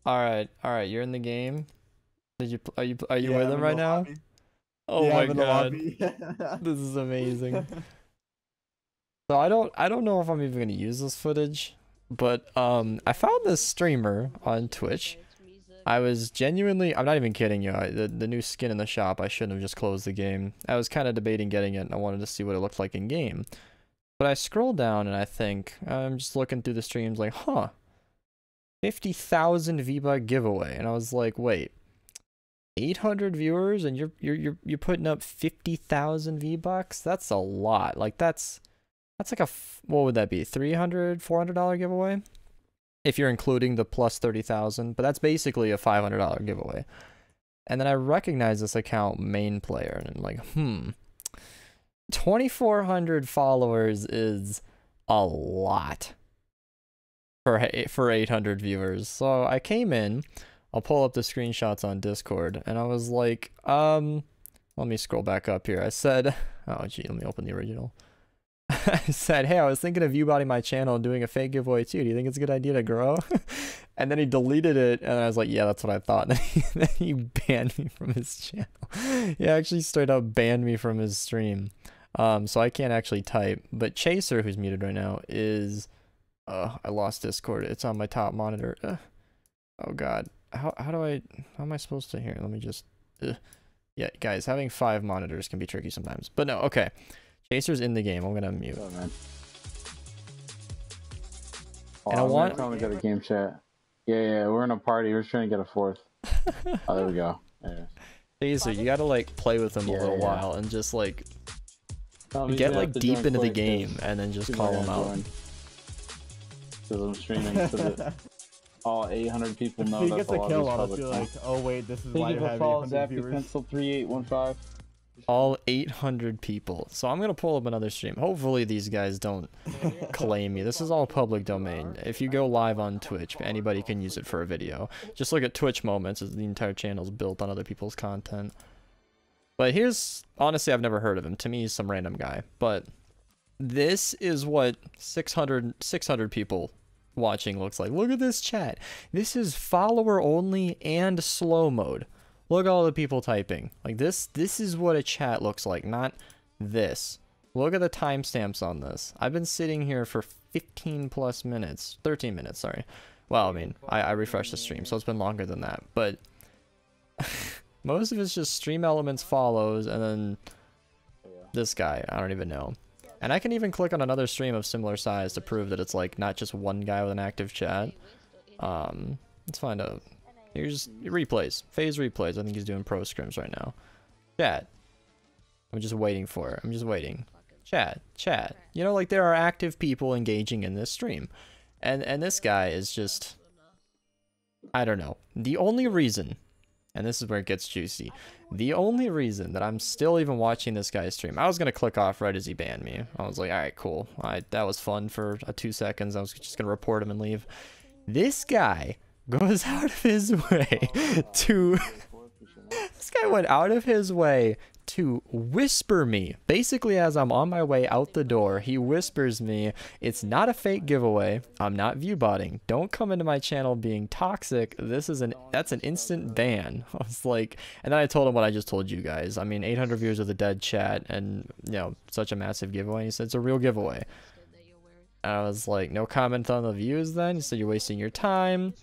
All right, you're in the game. Are you Yeah, with I'm him in the right now? lobby. Oh Yeah, my I'm in the God. lobby. This is amazing. So I don't know if I'm even gonna use this footage, but I found this streamer on Twitch. I was genuinely, I'm not even kidding you. The new skin in the shop, I shouldn't have just closed the game. I was kind of debating getting it and I wanted to see what it looked like in game. But I scroll down and I think I'm just looking through the streams like, huh, 50,000 V-Buck giveaway. And I was like, wait, 800 viewers and you're putting up 50,000 V-Bucks? That's a lot. Like that's like what would that be? $300 giveaway? If you're including the plus 30,000, but that's basically a $500 giveaway. And then I recognize this account main player and I'm like, 2,400 followers is a lot for 800 viewers. So I came in, I'll pull up the screenshots on Discord, and I was like, let me scroll back up here. I said, oh gee, let me open the original. I said, hey, I was thinking of you botting my channel and doing a fake giveaway too. Do you think it's a good idea to grow? And then he deleted it, and I was like, yeah, that's what I thought. And then he banned me from his channel. He actually straight up banned me from his stream. So I can't actually type. But Chaser, who's muted right now, is... I lost Discord. It's on my top monitor. Oh God. How am I supposed to... Here, let me just... Yeah, guys, having 5 monitors can be tricky sometimes. But no, okay. Chaser's in the game. I'm gonna mute. Oh, man. Oh, And I want... to get a game chat. Yeah, we're in a party. We're trying to get a 4th. Oh, there we go. Yeah. Chaser, you gotta like play with him a little while and just like He's get gonna like have to deep join into the quick, game and then just call him out. Because I'm streaming so that all 800 people know He that gets the a kill lobby's on us. public. You're like, oh wait, this is Thank why you you for have follow 800 Zappy viewers. Pencil 3815. All 800 people. So I'm gonna pull up another stream. Hopefully these guys don't claim me. This is all public domain. If you go live on Twitch, anybody can use it for a video. Just look at Twitch moments as the entire channel is built on other people's content. But here's, honestly, I've never heard of him. To me, he's some random guy. But this is what 600 people watching looks like. Look at this chat. This is follower only and slow mode. Look at all the people typing. Like this is what a chat looks like, not this. Look at the timestamps on this. I've been sitting here for 15 plus minutes. 13 minutes, sorry. Well, I mean, I refreshed the stream, so it's been longer than that. But most of it's just stream elements follows, and then this guy, I don't even know. And I can even click on another stream of similar size to prove that it's like not just one guy with an active chat. Let's find out. Here's replays. Phase replays. I think he's doing pro scrims right now. Chat. I'm just waiting for it. I'm just waiting. Chat. You know, like there are active people engaging in this stream. And this guy is just... I don't know. The only reason, and this is where it gets juicy, the only reason that I'm still even watching this guy's stream, I was going to click off right as he banned me. I was like, alright, cool. That was fun for 2 seconds. I was just going to report him and leave. This guy goes out of his way to... This guy went out of his way to whisper me. Basically, as I'm on my way out the door, he whispers me, it's not a fake giveaway. I'm not viewbotting. Don't come into my channel being toxic. That's an instant ban. I was like, and then I told him what I just told you guys. I mean, 800 views of the dead chat and, you know, such a massive giveaway. He said it's a real giveaway. And I was like, no comment on the views then? He said you're wasting your time.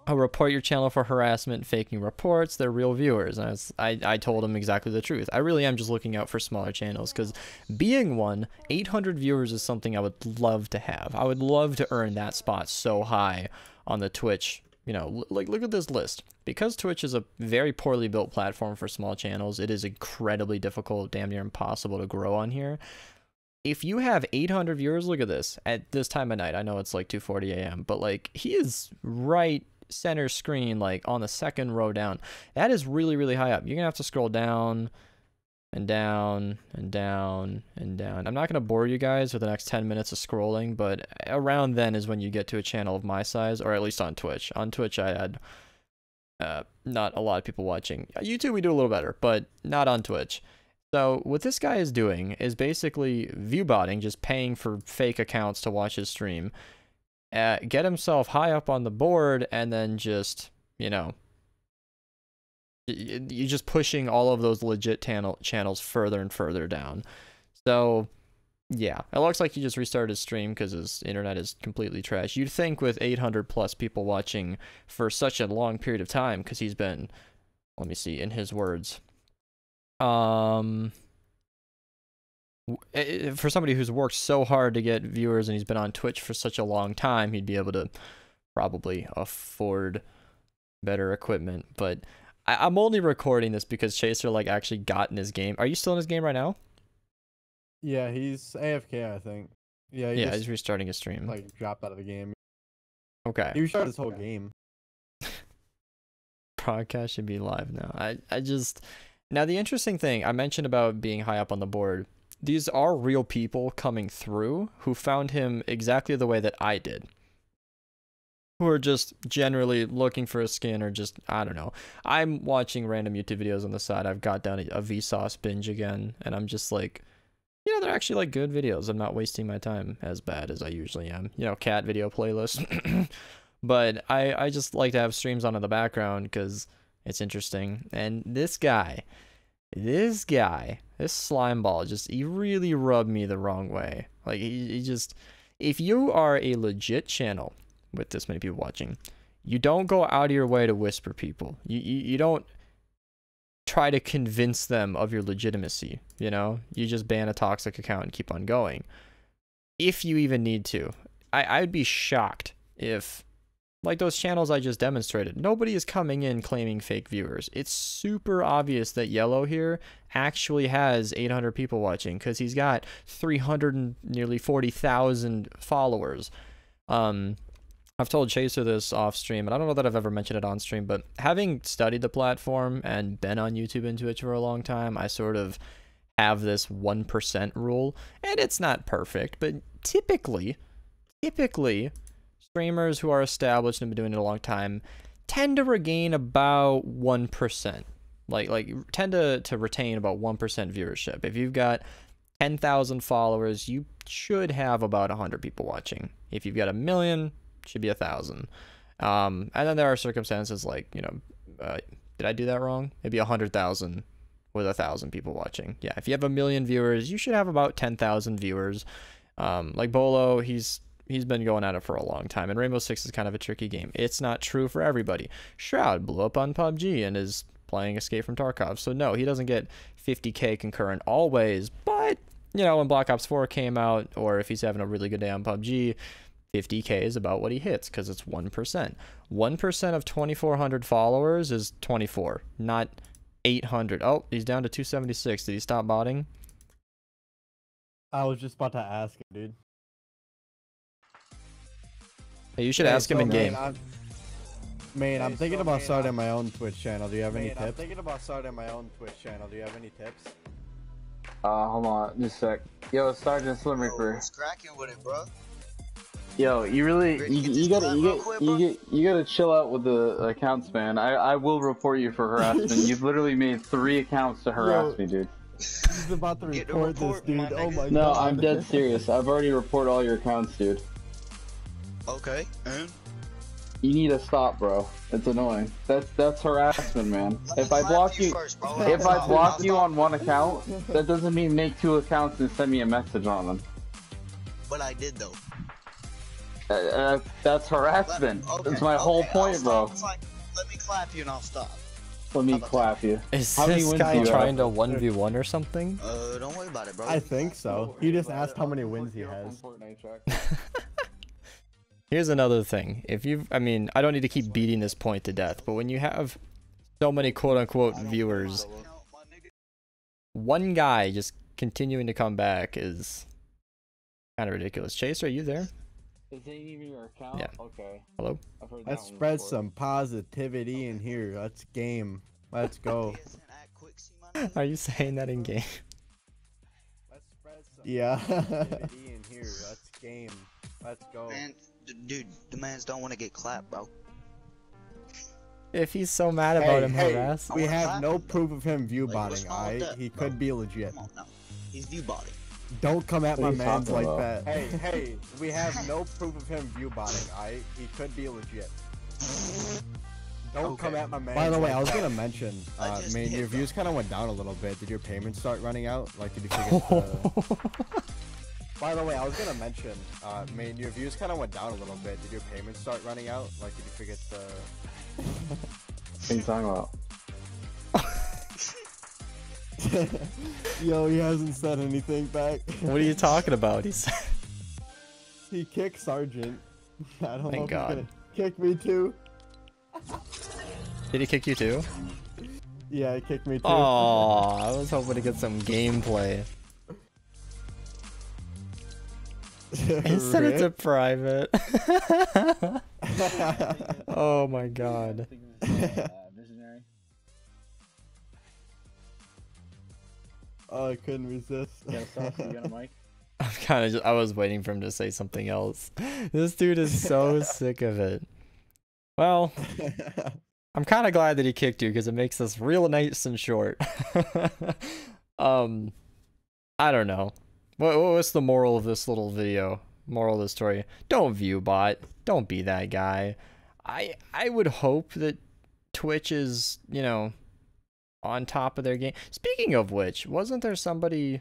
I'll report your channel for harassment, faking reports. They're real viewers. And I told him exactly the truth. I really am just looking out for smaller channels because being one, 800 viewers is something I would love to have. I would love to earn that spot so high on the Twitch. You know, like look at this list. Because Twitch is a very poorly built platform for small channels, it is incredibly difficult, damn near impossible to grow on here. If you have 800 viewers, look at this. At this time of night, I know it's like 2:40 a.m., but like he is right center screen, like on the second row down. That is really, really high up. You're gonna have to scroll down and down and down and down. I'm not gonna bore you guys with the next 10 minutes of scrolling, but around then is when you get to a channel of my size, or at least on Twitch. On Twitch, I had not a lot of people watching. YouTube, we do a little better, but not on Twitch. So what this guy is doing is basically viewbotting, just paying for fake accounts to watch his stream. get himself high up on the board, and then just, you know, you're just pushing all of those legit channels further and further down. So yeah, it looks like he just restarted his stream because his internet is completely trash. You'd think with 800 plus people watching for such a long period of time, because he's been, let me see, in his words, for somebody who's worked so hard to get viewers and he's been on Twitch for such a long time, he'd be able to probably afford better equipment. But I'm only recording this because Chaser like actually got in his game. Are you still in his game right now? Yeah, he's AFK, I think. Yeah, he's restarting his stream. Like dropped out of the game. Okay. He restarted his whole game. Broadcast should be live now. I just, now the interesting thing I mentioned about being high up on the board, these are real people coming through who found him exactly the way that I did, who are just generally looking for a skin, or just, I don't know. I'm watching random YouTube videos on the side. I've got down a Vsauce binge again, and I'm just like, you know, they're actually like good videos. I'm not wasting my time as bad as I usually am. You know, cat video playlist. But I just like to have streams on in the background because it's interesting. And this guy, this slime ball, just, he really rubbed me the wrong way. Like, he just, if you are a legit channel with this many people watching, you don't go out of your way to whisper people. You don't try to convince them of your legitimacy, you know? You just ban a toxic account and keep on going. If you even need to. I'd be shocked if, like those channels I just demonstrated, nobody is coming in claiming fake viewers. It's super obvious that Yellow here actually has 800 people watching because he's got 300 and nearly 40,000 followers. I've told Chaser this off stream, and I don't know that I've ever mentioned it on stream, but having studied the platform and been on YouTube and Twitch for a long time, I sort of have this 1% rule, and it's not perfect, but typically, streamers who are established and been doing it a long time tend to regain about 1%. Like tend to retain about 1% viewership. If you've got 10,000 followers, you should have about 100 people watching. If you've got 1 million, should be 1,000. And then there are circumstances like, you know, did I do that wrong? Maybe 100,000 with 1,000 people watching. Yeah, if you have 1 million viewers, you should have about 10,000 viewers. Like Bolo, he's been going at it for a long time, and Rainbow Six is kind of a tricky game. It's not true for everybody. Shroud blew up on PUBG and is playing Escape from Tarkov, so no, he doesn't get 50k concurrent always, but, you know, when Black Ops 4 came out, or if he's having a really good day on PUBG, 50k is about what he hits, because it's 1%. 1% of 2,400 followers is 24, not 800. Oh, he's down to 276. Did he stop botting? I was just about to ask him, dude. Hey, you should ask him in game. I'm thinking about starting my own Twitch channel. Do you have any tips? Hold on, just a sec. Yo, Sergeant Slim Reaper. What's cracking with it, bro? Yo, you really, you gotta chill out with the accounts, man. I will report you for harassment. You've literally made 3 accounts to harass me, dude. He's about to report this, dude. Oh my god. No, I'm dead serious. I've already reported all your accounts, dude. Okay, and? You need to stop, bro. It's annoying. That's harassment, man. If I block you, if I block you on one account, that doesn't mean make 2 accounts and send me a message on them. But I did though. That's harassment. That's my whole point, bro. Let me clap you and I'll stop. Let me clap you. Is this guy trying to 1v1 or something? Don't worry about it, bro. I think so. He just asked how many wins he has. Here's another thing. If you've, I mean, I don't need to keep beating this point to death, but when you have so many quote-unquote viewers, one guy just continuing to come back is kind of ridiculous. Chase, are you there? Is it even your account? Yeah. Okay. Hello? Let's spread some positivity in here. Let's game. Let's go. Are you saying that in game? Yeah. Positivity in here. Let's game. Let's go. Man, dude, the mans don't want to get clapped, bro. If he's so mad about him harassing. We have no proof of him view botting, alright? He could be legit. Come on now. He's view botting. Don't come at What are my you mans talking like about? that. Hey, we have no proof of him viewbotting, alright? He could be legit. Don't come at my man. By the way, I was gonna mention, man, your views kind of went down a little bit. Did your payments start running out? Like, did you forget the... By the way, I was gonna mention, man, your views kind of went down a little bit. Did your payments start running out? Like, did you forget the... What are you talking about? Yo, he hasn't said anything back. What are you talking about? He said. He kicked Sergeant. I don't know Thank if God. he's gonna kick me too. Did he kick you too? Yeah, he kicked me too. Oh, I was hoping to get some gameplay. He said it's a private. Oh my God. Visionary. Oh, I couldn't resist. You got a mic? I'm kind of I was waiting for him to say something else. This dude is so sick of it. Well, I'm kind of glad that he kicked you because it makes this real nice and short. I don't know. What's the moral of this little video? Moral of the story: don't view bot. Don't be that guy. I would hope that Twitch is, you know, on top of their game. Speaking of which, wasn't there somebody...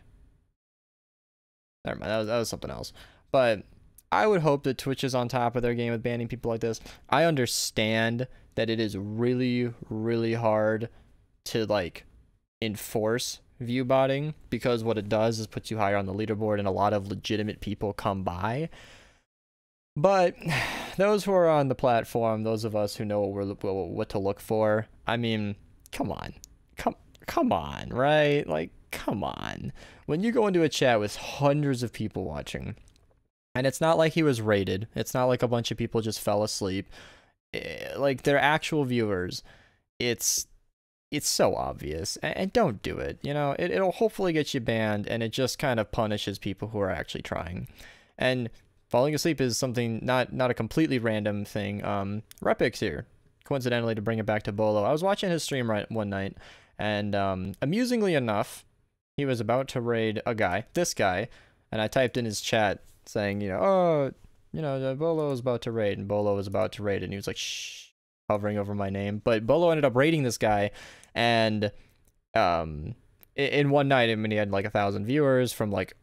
Never mind, that was something else. But I would hope that Twitch is on top of their game with banning people like this. I understand that it is really, really hard to, like, enforce view botting, because what it does is puts you higher on the leaderboard and a lot of legitimate people come by. But those who are on the platform, those of us who know what to look for, I mean, come on. Come on, right? Like, come on. When you go into a chat with hundreds of people watching, and it's not like he was raided, it's not like a bunch of people just fell asleep, like, they're actual viewers, it's so obvious, and don't do it, you know? It'll hopefully get you banned, and it just kind of punishes people who are actually trying. And falling asleep is something, not a completely random thing. Repix here, coincidentally, to bring it back to Bolo. I was watching his stream one night, and amusingly enough, he was about to raid a guy, this guy, and I typed in his chat saying, you know, oh, you know, Bolo is about to raid, and Bolo was about to raid, and he was like, shh, hovering over my name. But Bolo ended up raiding this guy, and in one night, I mean, he had like 1,000 viewers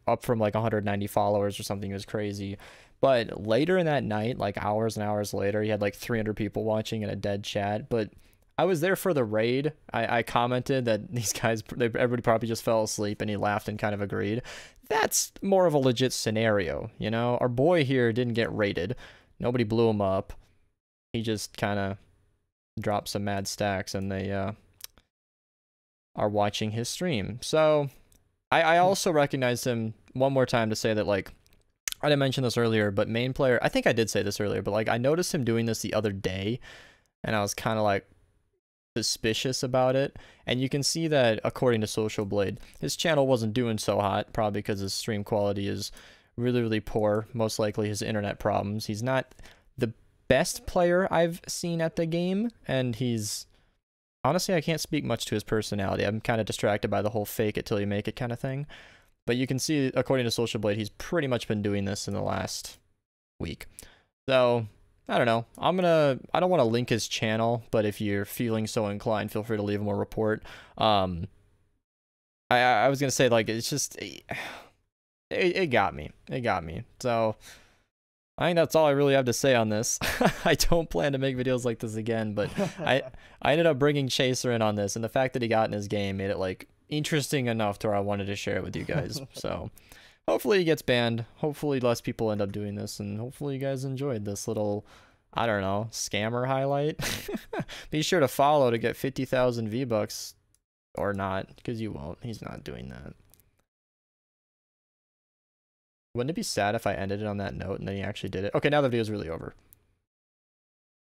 up from like 190 followers or something. It was crazy. But later in that night, like hours and hours later, he had like 300 people watching in a dead chat. But I was there for the raid. I commented that these guys, everybody probably just fell asleep, and he laughed and kind of agreed. That's more of a legit scenario, you know? Our boy here didn't get raided. Nobody blew him up. He just kind of dropped some mad stacks, and they are watching his stream. So I also recognized him one more time to say that, like, I didn't mention this earlier, but main player, I think I did say this earlier, but like I noticed him doing this the other day, and I was kind of like suspicious about it. And you can see that according to Social Blade, his channel wasn't doing so hot, probably because his stream quality is really, really poor. Most likely his internet problems. He's not the best player I've seen at the game, and he's honestly, I can't speak much to his personality. I'm kind of distracted by the whole fake it till you make it kind of thing. But you can see, according to Social Blade, he's pretty much been doing this in the last week. So I don't know. I don't want to link his channel, but if you're feeling so inclined, feel free to leave him a report. I was gonna say, like, it's just it got me. It got me. So I think that's all I really have to say on this. I don't plan to make videos like this again, but I ended up bringing Chaser in on this, and the fact that he got in his game made it like interesting enough to where I wanted to share it with you guys. So hopefully he gets banned. Hopefully less people end up doing this, and hopefully you guys enjoyed this little, I don't know, scammer highlight. Be sure to follow to get 50,000 V-Bucks, or not, because you won't. He's not doing that. Wouldn't it be sad if I ended it on that note and then he actually did it? Okay, now the video's really over.